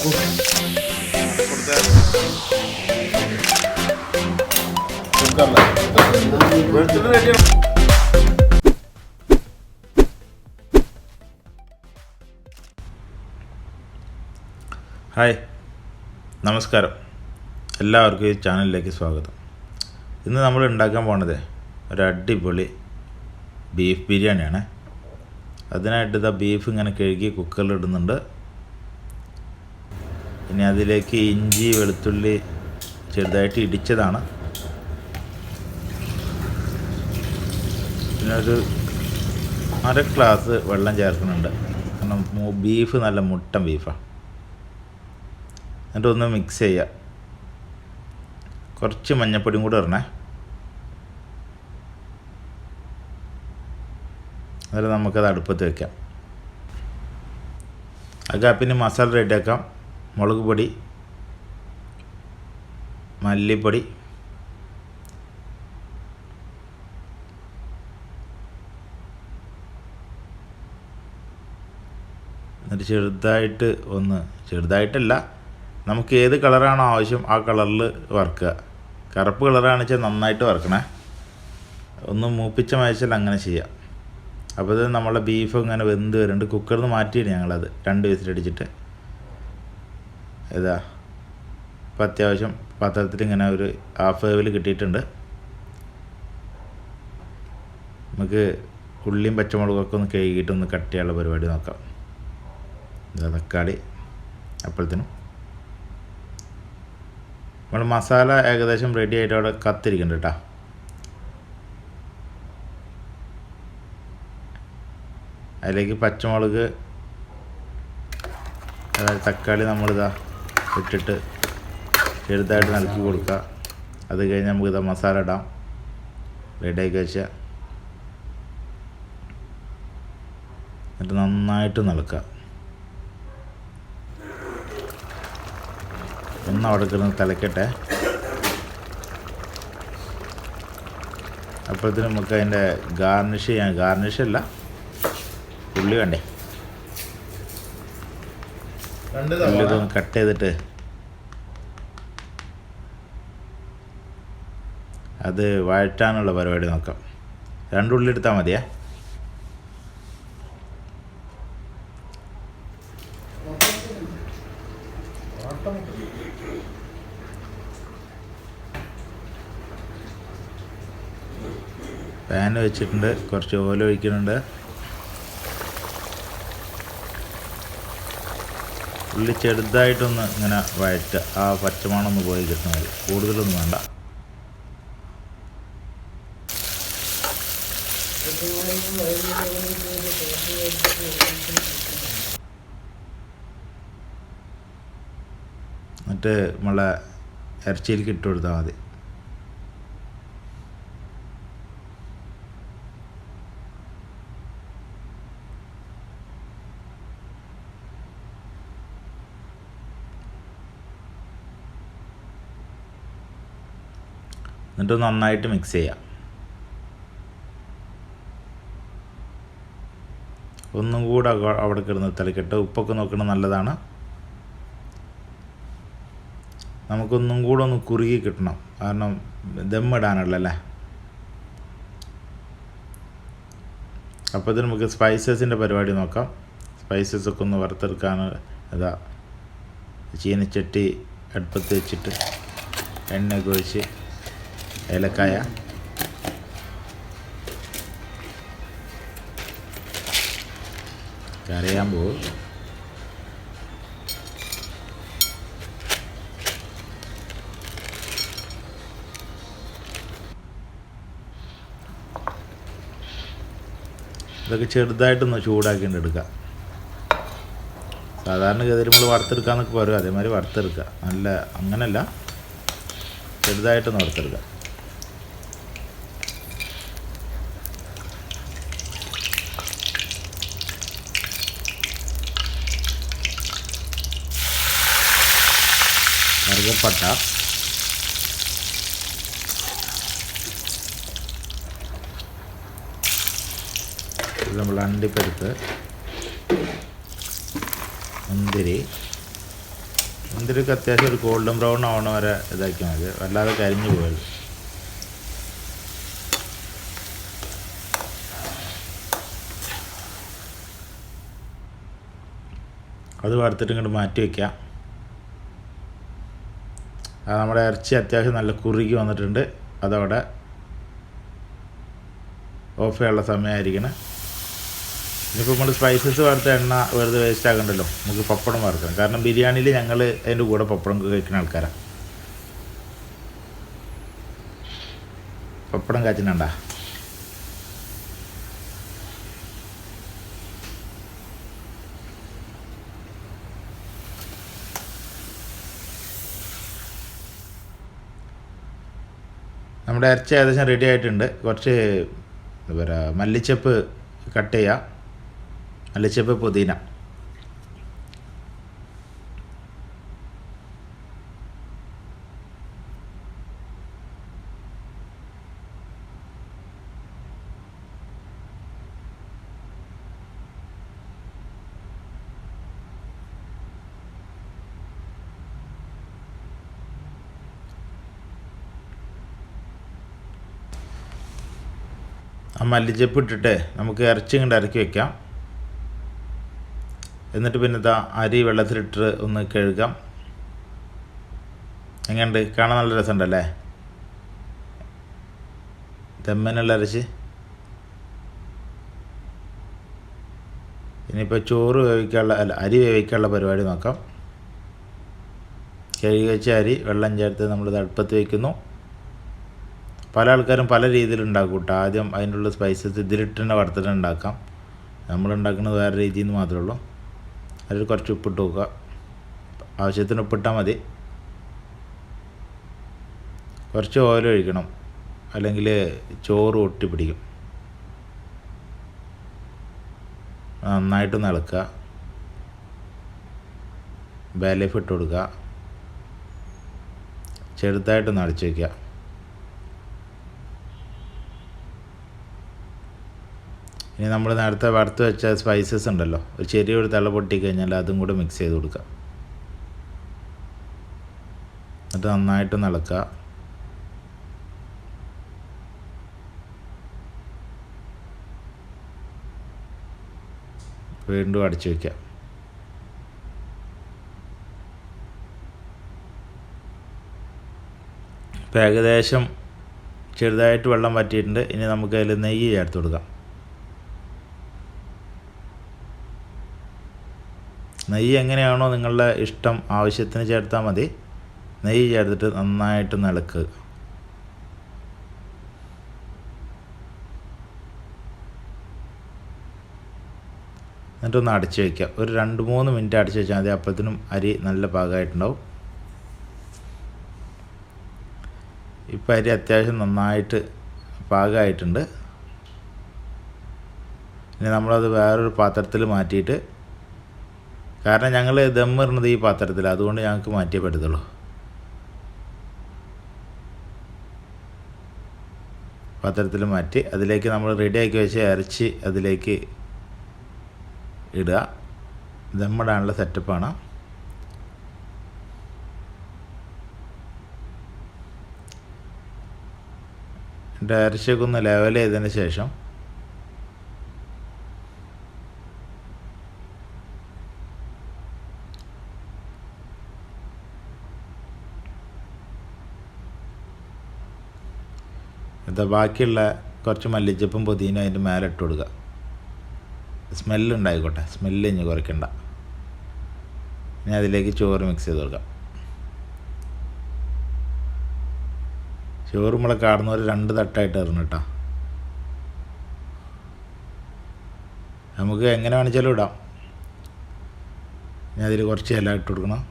Hi, നമസ്കാരം. എല്ലാവർക്കും ഈ ചാനലിലേക്ക് സ്വാഗതം. ഇന്ന് നമ്മൾ ഉണ്ടാക്കാൻ പോണത് ഒരു അടിപൊളി ബീഫ് ബിരിയാണിയാണ്. അതിനായിട്ട് ഇതാ ബീഫ് ഇങ്ങനെ കഴുകി കുക്കറിൽ ഇടുന്നുണ്ട്. പിന്നെ അതിലേക്ക് ഇഞ്ചി വെളുത്തുള്ളി ചെറുതായിട്ട് ഇടിച്ചതാണ്. പിന്നെ ഒരു 1/2 ഗ്ലാസ് വെള്ളം ചേർക്കുന്നുണ്ട്. കാരണം ബീഫ് നല്ല മുട്ടൻ ബീഫാണ്. എന്നിട്ട് ഒന്ന് മിക്സ് ചെയ്യുക. കുറച്ച് മഞ്ഞൾപ്പൊടിയും കൂടെ ഇടണേ. എന്നിട്ട് നമുക്കത് അടുപ്പത്ത് വയ്ക്കാം. പിന്നെ മസാല റെഡിയാക്കാം. മുളക് പൊടി, മല്ലിപ്പൊടി, എന്നിട്ട് ചെറുതായിട്ടല്ല, നമുക്ക് ഏത് കളറാണോ ആവശ്യം ആ കളറിൽ വറുക്കുക. കറുപ്പ് കളറാണെന്ന് വെച്ചാൽ നന്നായിട്ട് വറുക്കണേ. ഒന്ന് മൂപ്പിച്ച മയച്ചാൽ അങ്ങനെ ചെയ്യാം. അപ്പോൾ ഇത് നമ്മളെ ബീഫ് ഇങ്ങനെ വെന്ത് വരുന്നുണ്ട്. കുക്കറിൽ നിന്ന് മാറ്റിയിട്ട് ഞങ്ങളത് 2 വിസിലടിച്ചിട്ട് ഇതാ ഇപ്പം അത്യാവശ്യം പാത്രത്തിൽ ഇങ്ങനെ ഒരു ഹാഫ് വേവിൽ കിട്ടിയിട്ടുണ്ട്. നമുക്ക് ഉള്ളിയും പച്ചമുളകൊക്കെ ഒന്ന് കഴുകിയിട്ടൊന്ന് കട്ട് ചെയ്യാനുള്ള പരിപാടി നോക്കാം. ഇതാ തക്കാളി അപ്പോഴത്തേനും നമ്മൾ മസാല ഏകദേശം റെഡി ആയിട്ട് അവിടെ കത്തിരിക്കുന്നുണ്ട് കേട്ടോ. അതിലേക്ക് പച്ചമുളക്, അതായത് തക്കാളി നമ്മളിതാ ഇട്ടിട്ട് ചെറുതായിട്ട് നലുക്കി കൊടുക്കുക. അത് കഴിഞ്ഞ് നമുക്കിതാ മസാല ഇടാം. റെഡിയാക്കി വെച്ചാൽ എന്നിട്ട് നന്നായിട്ട് നലുക്കുക. ഒന്ന് അവിടെ കിടന്ന് തിളക്കട്ടെ. അപ്പോഴത്തേനും നമുക്ക് അതിൻ്റെ ഗാർണിഷ് ചെയ്യാൻ, ഗാർണിഷല്ല, ഉള്ളി വേണ്ടേ, ഉള്ളി ഇതൊന്ന് കട്ട് ചെയ്തിട്ട് അത് വഴറ്റാനുള്ള പരിപാടി നോക്കാം. 2 ഉള്ളി എടുത്താൽ മതിയേ. പാൻ വെച്ചിട്ടുണ്ട്, കുറച്ച് ഓയിൽ ഒഴിക്കുന്നുണ്ട്. ഉള്ളി ചെറുതായിട്ടൊന്ന് ഇങ്ങനെ വഴറ്റുക. ആ പച്ചമണമൊന്ന് പോയി കിട്ടുന്ന മതി, കൂടുതലൊന്നും വേണ്ട. എന്നിട്ട് നമ്മളെ ഇറച്ചിയിലേക്ക് ഇട്ട് കൊടുത്താൽ മതി. എന്നിട്ട് നന്നായിട്ട് മിക്സ് ചെയ്യാം. ഒന്നും കൂടെ അവിടെ കിടന്ന് തിളക്കട്ടെ. ഉപ്പൊക്കെ നോക്കണം, നല്ലതാണ്. നമുക്കൊന്നും കൂടെ ഒന്ന് കുറുകി കിട്ടണം, കാരണം ദമ്മിടാനുള്ളല്ലേ. അപ്പോൾ ഇത് നമുക്ക് സ്പൈസസിൻ്റെ പരിപാടി നോക്കാം. സ്പൈസസൊക്കെ ഒന്ന് വറുത്തെടുക്കാൻ ഇതാ ചീനച്ചട്ടി അടുപ്പത്ത് വെച്ചിട്ട് എണ്ണയൊക്കെ ഒഴിച്ച് ഏലക്കായ, കരയാമ്പൂ, ഇതൊക്കെ ചെറുതായിട്ടൊന്ന് ചൂടാക്കിയിട്ട് എടുക്കുക. സാധാരണഗതിയിൽ നമ്മൾ വറുത്തെടുക്കാമെന്നൊക്കെ പറയും, അതേമാതിരി വറുത്തെടുക്കുക. നല്ല അങ്ങനല്ല, ചെറുതായിട്ടൊന്ന് വറുത്തെടുക്കുക. കറുകപ്പട്ട, നമ്മൾ അണ്ടിപ്പരിപ്പ്, മുന്തിരി, എന്തൊരു അത്യാവശ്യം ഒരു ഗോൾഡൻ ബ്രൗൺ ആവണ വരെ ഇതാക്കിയാൽ മതി, വല്ലാതെ കരിഞ്ഞു പോയത്. അത് വറുത്തിട്ട് ഇങ്ങോട്ട് മാറ്റി വയ്ക്കാം. അത് നമ്മുടെ ഇറച്ചി അത്യാവശ്യം നല്ല കുറുകി വന്നിട്ടുണ്ട്. അതവിടെ ഓഫ് ചെയ്യാനുള്ള സമയമായിരിക്കണം. ഇനിയിപ്പോൾ നമ്മൾ സ്പൈസസ് വറുത്ത എണ്ണ വെറുതെ വേസ്റ്റ് ആക്കണ്ടല്ലോ, നമുക്ക് പപ്പടം വറുക്കണം. കാരണം ബിരിയാണിയിൽ ഞങ്ങൾ അതിൻ്റെ കൂടെ പപ്പടം കഴിക്കുന്ന ആൾക്കാരാണ്. പപ്പടം കാച്ചിനുണ്ടാ? നമ്മുടെ ഇറച്ചി ഏകദേശം റെഡി ആയിട്ടുണ്ട്. കുറച്ച് എന്താ പറയുക, മല്ലിച്ചപ്പ് കട്ട് ചെയ്യുക, മല്ലിച്ചപ്പ് പുതിന. ആ മല്ലിച്ചപ്പ് ഇട്ടിട്ട് നമുക്ക് ഇറച്ചി ഇങ്ങോട്ട് ഇറക്കി വെക്കാം. എന്നിട്ട് പിന്നെ ഇതാ അരി വെള്ളത്തിലിട്ട് ഒന്ന് കഴുകാം. എങ്ങനെയുണ്ട്? കാണാൻ നല്ല രസമുണ്ടല്ലേ? ദമ്മിനുള്ള ഇറച്ചി. ഇനിയിപ്പോൾ ചോറ് വേവിക്കാനുള്ള അരി വേവിക്കാനുള്ള പരിപാടി നോക്കാം. കഴുകി വെച്ച അരി വെള്ളം ചേർത്ത് നമ്മളിത് അടുപ്പത്ത് വയ്ക്കുന്നു. പല ആൾക്കാരും പല രീതിയിലുണ്ടാക്കും കേട്ടോ. ആദ്യം അതിനുള്ള സ്പൈസസ് ഇതിലിട്ട് തന്നെ വറുത്തിട്ട് ഉണ്ടാക്കാം. നമ്മളുണ്ടാക്കുന്നത് വേറെ രീതിയിൽ നിന്ന് മാത്രമേ ഉള്ളൂ. അതിൽ കുറച്ച് ഉപ്പിട്ട് വെക്കുക, ആവശ്യത്തിന് ഉപ്പിട്ടാൽ മതി. കുറച്ച് ഓയിൽ ഒഴിക്കണം, അല്ലെങ്കിൽ ചോറ് ഒട്ടി പിടിക്കും. നന്നായിട്ടൊന്ന് ഇളക്കുക, ബേ ലീഫ് ഇട്ട് കൊടുക്കുക, ചെറുതായിട്ടൊന്ന് അടച്ചു വയ്ക്കുക. ഇനി നമ്മൾ നേരത്തെ വറുത്ത് വെച്ച സ്പൈസസ് ഉണ്ടല്ലോ, ഒരു ചെറിയൊരു തിള പൊട്ടിക്കഴിഞ്ഞാൽ അതും കൂടെ മിക്സ് ചെയ്ത് കൊടുക്കുക. എന്നിട്ട് നന്നായിട്ട് ഇളക്കുക. വീണ്ടും അടച്ചു വയ്ക്കുക. ഇപ്പം ഏകദേശം ചെറുതായിട്ട് വെള്ളം വറ്റിയിട്ടുണ്ട്. ഇനി നമുക്ക് അതിൽ നെയ്യ് ചേർത്ത് കൊടുക്കാം. നെയ്യ് എങ്ങനെയാണോ നിങ്ങളുടെ ഇഷ്ടം, ആവശ്യത്തിന് ചേർത്താൽ മതി. നെയ്യ് ചേർത്തിട്ട് നന്നായിട്ട് ഇളക്കുക. എന്നിട്ടൊന്ന് അടച്ചു വയ്ക്കുക. ഒരു 2-3 മിനിറ്റ് അടച്ചു വെച്ചാൽ മതി. അപ്പോഴത്തേനും അരി നല്ല പാകമായിട്ടുണ്ടാവും. ഇപ്പം അരി അത്യാവശ്യം നന്നായിട്ട് പാകമായിട്ടുണ്ട്. ഇനി നമ്മളത് വേറൊരു പാത്രത്തിൽ മാറ്റിയിട്ട്, കാരണം ഞങ്ങൾ ദമ്മിടുന്നത് ഈ പാത്രത്തിൽ, അതുകൊണ്ട് ഞങ്ങൾക്ക് മാറ്റിയേ പറ്റത്തുള്ളൂ. പാത്രത്തിൽ മാറ്റി അതിലേക്ക് നമ്മൾ റെഡിയാക്കി വെച്ച ഇറച്ചി അതിലേക്ക് ഇടുക. ദമ്മിടാനുള്ള സെറ്റപ്പാണ്. എൻ്റെ ഇറച്ചിയൊക്കെ ഒന്ന് ലെവൽ ചെയ്തതിന് ശേഷം ബാക്കിയുള്ള കുറച്ച് മല്ലിച്ചപ്പും പുതിന അതിൻ്റെ മേലെ ഇട്ട് കൊടുക്കുക. സ്മെല്ലുണ്ടായിക്കോട്ടെ, സ്മെല്ല് ഇനി കുറയ്ക്കണ്ട. ഇനി അതിലേക്ക് ചോറ് മിക്സ് ചെയ്ത് കൊടുക്കാം. ചോറ് നമ്മളെ കാണുന്നവർ 2 തട്ടായിട്ട് ഇറങ്ങും കേട്ടോ. നമുക്ക് എങ്ങനെ വേണിച്ചാലും ഇടാം. ഇനി അതിൽ കുറച്ച് ഇല ഇട്ട് കൊടുക്കണം.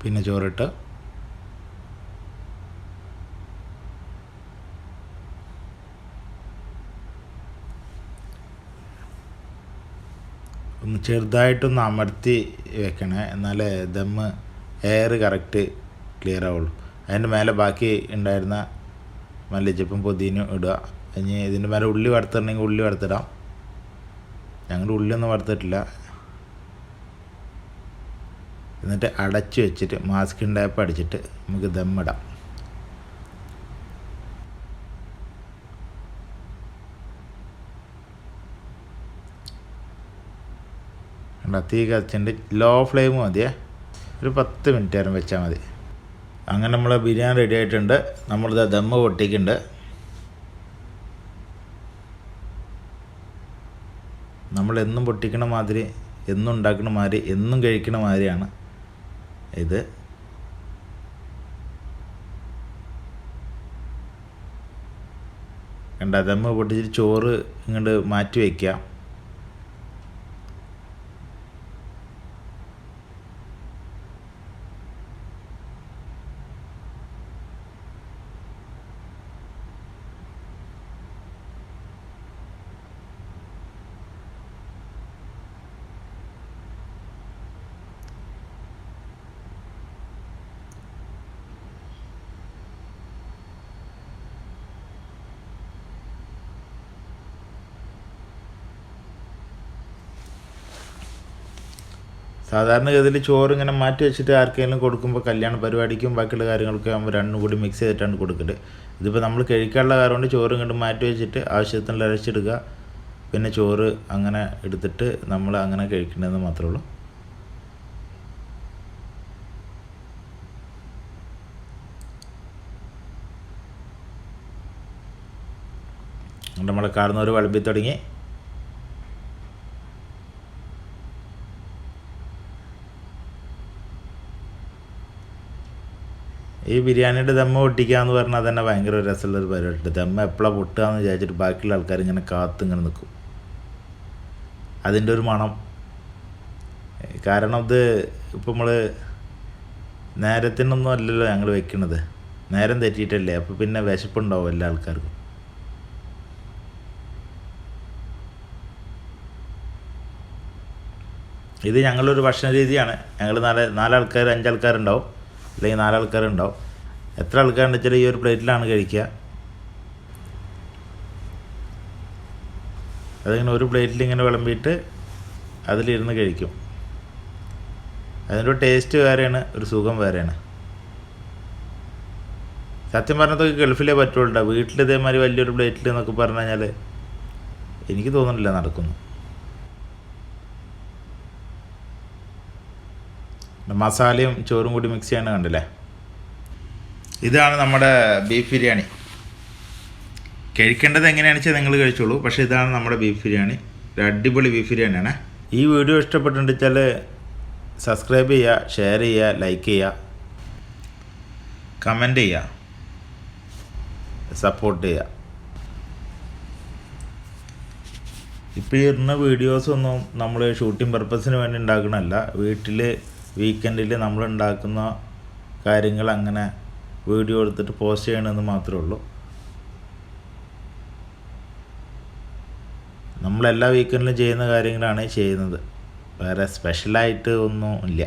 പിന്നെ ചോറിട്ട് ഒന്ന് ചെറുതായിട്ടൊന്ന് അമർത്തി വെക്കണേ, എന്നാലേ ദമ്മ് എയർ കറക്റ്റ് ക്ലിയർ ആവുള്ളൂ. അതിൻ്റെ മേലെ ബാക്കി ഉണ്ടായിരുന്ന മല്ലിച്ചപ്പും പുതിനയും ഇടുക. ഇനി ഇതിൻ്റെ മേലെ ഉള്ളി വറുത്തിടണമെങ്കിൽ ഉള്ളി വറുത്തിടാം. ഞങ്ങൾ ഉള്ളിയൊന്നും വറുത്തിട്ടില്ല. എന്നിട്ട് അടച്ചു വെച്ചിട്ട് മാസ്കിൻ ടേപ്പ് അടിച്ചിട്ട് നമുക്ക് ദമ്മിടാം. തീ കത്തിച്ചിട്ട് ലോ ഫ്ലെയിം മതിയേ, ഒരു 10 മിനിറ്റ് നേരം വെച്ചാൽ മതി. അങ്ങനെ നമ്മൾ ബിരിയാണി റെഡി ആയിട്ടുണ്ട്. നമ്മളിത് ദമ്മ് പൊട്ടിക്കുന്നുണ്ട്. നമ്മളെന്നും പൊട്ടിക്കണ മാതിരി, എന്നും ഉണ്ടാക്കണ മാതിരി, എന്നും കഴിക്കണ മാതിരിയാണ് ഇത്. കണ്ട, ദമ്മ് പൊട്ടിച്ചിട്ട് ചോറ് ഇങ്ങോട്ട് മാറ്റി വയ്ക്കുക. സാധാരണ ഗതിയിൽ ചോറ് ഇങ്ങനെ മാറ്റി വെച്ചിട്ട് ആർക്കെങ്കിലും കൊടുക്കുമ്പോൾ കല്യാണ പരിപാടിക്കും ബാക്കിയുള്ള കാര്യങ്ങളൊക്കെ ആകുമ്പോൾ രണ്ടും കൂടി മിക്സ് ചെയ്തിട്ടാണ് കൊടുക്കല്. ഇതിപ്പോൾ നമ്മൾ കഴിക്കാനുള്ള കാരണം കൊണ്ട് ചോറ് ഇങ്ങോട്ട് മാറ്റി വെച്ചിട്ട് ആവശ്യത്തിന് അരച്ചെടുക്കുക, പിന്നെ ചോറ് അങ്ങനെ എടുത്തിട്ട് നമ്മൾ അങ്ങനെ കഴിക്കണമെന്ന് മാത്രമേ ഉള്ളൂ. നമ്മളെ കാണുന്നവർ വിളമ്പി തുടങ്ങി. ഈ ബിരിയാണിയുടെ ദമ്മ് പൊട്ടിക്കുക എന്ന് പറഞ്ഞാൽ തന്നെ ഭയങ്കര രസമുള്ളൊരു പരിപാടിയുണ്ട്. ദമ്മ് എപ്പോഴാണ് പൊട്ടുക എന്ന് വിചാരിച്ചിട്ട് ബാക്കിയുള്ള ആൾക്കാർ ഇങ്ങനെ ഇങ്ങനെ നിൽക്കും. അതിൻ്റെ ഒരു മണം. കാരണം ഇത് ഇപ്പോൾ നമ്മൾ നേരത്തിനൊന്നും അല്ലല്ലോ ഞങ്ങൾ വെക്കണത്, നേരം തെറ്റിയിട്ടല്ലേ. അപ്പോൾ പിന്നെ വിശപ്പുണ്ടാവും എല്ലാ ആൾക്കാർക്കും. ഇത് ഞങ്ങളൊരു ഭക്ഷണ രീതിയാണ്. ഞങ്ങൾ നാലാൾക്കാർ 5 ആൾക്കാരുണ്ടാവും, അല്ലെങ്കിൽ 4 ആൾക്കാരുണ്ടാവും. എത്ര ആൾക്കാരുണ്ട് വെച്ചാൽ ഈ ഒരു പ്ലേറ്റിലാണ് കഴിക്കുക. അതിങ്ങനെ ഒരു പ്ലേറ്റിൽ ഇങ്ങനെ വിളമ്പിയിട്ട് അതിലിരുന്ന് കഴിക്കും. അതിൻ്റെ ഒരു ടേസ്റ്റ് വേറെയാണ്, ഒരു സുഖം വേറെയാണ്. സത്യം പറഞ്ഞതൊക്കെ ഗൾഫിലേ പറ്റുള്ളൂ. വീട്ടിൽ ഇതേമാതിരി വലിയൊരു പ്ലേറ്റിൽ എന്നൊക്കെ പറഞ്ഞു കഴിഞ്ഞാൽ എനിക്ക് തോന്നുന്നില്ല നടക്കുന്നു. മസാലയും ചോറും കൂടി മിക്സ് ചെയ്യണ കണ്ടില്ലേ. ഇതാണ് നമ്മുടെ ബീഫ് ബിരിയാണി. കഴിക്കേണ്ടത് എങ്ങനെയാണെന്ന് വെച്ചാൽ നിങ്ങൾ കഴിച്ചോളൂ. പക്ഷേ ഇതാണ് നമ്മുടെ ബീഫ് ബിരിയാണി. ഒരു അടിപൊളി ബീഫ് ബിരിയാണിയാണ്. ഈ വീഡിയോ ഇഷ്ടപ്പെട്ടിട്ടുണ്ട് വെച്ചാൽ സബ്സ്ക്രൈബ് ചെയ്യുക, ഷെയർ ചെയ്യുക, ലൈക്ക് ചെയ്യുക, കമൻറ്റ് ചെയ്യുക, സപ്പോർട്ട് ചെയ്യുക. ഇപ്പോൾ ഈ ഇടുന്ന വീഡിയോസൊന്നും നമ്മൾ ഷൂട്ടിംഗ് പർപ്പസിന് വേണ്ടി ഉണ്ടാക്കണമല്ല. വീട്ടിൽ വീക്കെൻഡിൽ നമ്മൾ ഉണ്ടാക്കുന്ന കാര്യങ്ങൾ അങ്ങനെ വീഡിയോ എടുത്തിട്ട് പോസ്റ്റ് ചെയ്യണമെന്ന് മാത്രമേ ഉള്ളൂ. നമ്മളെല്ലാ വീക്കെൻഡിലും ചെയ്യുന്ന കാര്യങ്ങളാണ് ചെയ്യുന്നത്. വേറെ സ്പെഷ്യലായിട്ട് ഒന്നും ഇല്ല.